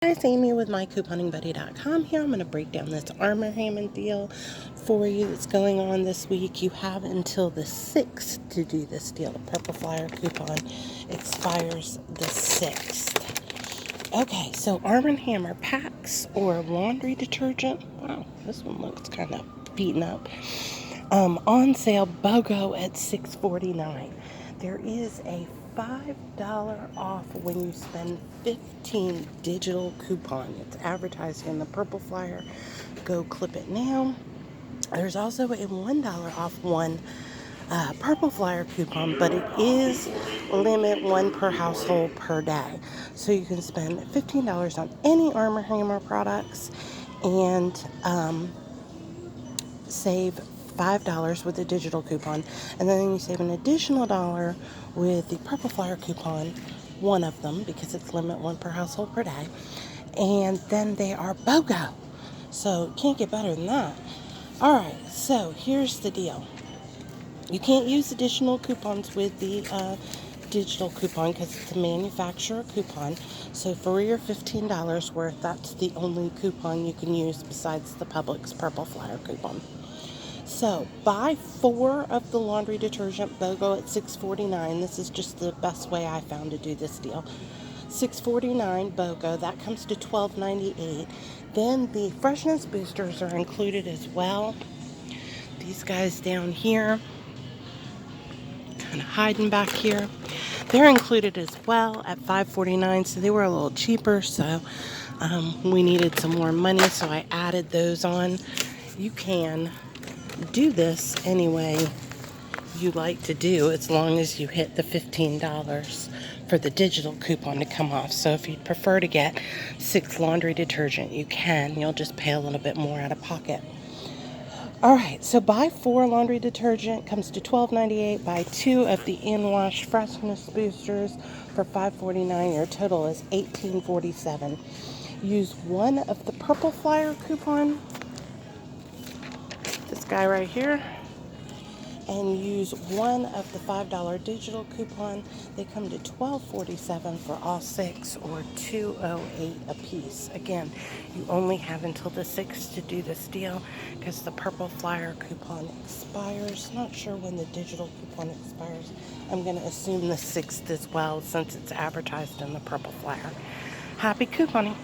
Hi, it's Amy with mycouponingbuddy.com here. I'm going to break down this Arm & Hammer deal for you that's going on this week. You have until the 6th to do this deal. The Purple Flyer coupon expires the 6th. Okay, so Arm & Hammer packs or laundry detergent. Wow, this one looks kind of beaten up. On sale, BOGO at $6.49. There is a $5 off when you spend 15 digital coupon. It's advertised in the Purple Flyer. Go clip it now. There's also a $1 off one Purple Flyer coupon, but it is limit one per household per day. So you can spend $15 on any Arm & Hammer products and save $5 with a digital coupon, and then you save an additional dollar with the Purple Flyer coupon, one of them, because it's limit one per household per day, and then they are BOGO. So can't get better than that. All right, so here's the deal. You can't use additional coupons with the digital coupon because it's a manufacturer coupon. So for your $15 worth, that's the only coupon you can use besides the Publix Purple Flyer coupon. So buy 4 of the laundry detergent BOGO at $6.49. This is just the best way I found to do this deal. $6.49 BOGO, that comes to $12.98. Then the Freshness boosters are included as well. These guys down here, kind of hiding back here, they're included as well at $5.49, so they were a little cheaper, so we needed some more money, so I added those on. You can do this any way you like to do as long as you hit the $15 for the digital coupon to come off. So if you'd prefer to get 6 laundry detergent, you can. You'll just pay a little bit more out of pocket. All right, so buy 4 laundry detergent comes to $12.98. Buy 2 of the in-wash Freshness boosters for $5.49. Your total is $18.47. Use one of the Purple Flyer coupon, this guy right here, and use one of the $5 digital coupon. They come to $12.47 for all 6 or $2.08 a piece. Again, you only have until the 6th to do this deal because the Purple Flyer coupon expires. Not sure when the digital coupon expires. I'm going to assume the 6th as well since it's advertised in the Purple Flyer. Happy couponing.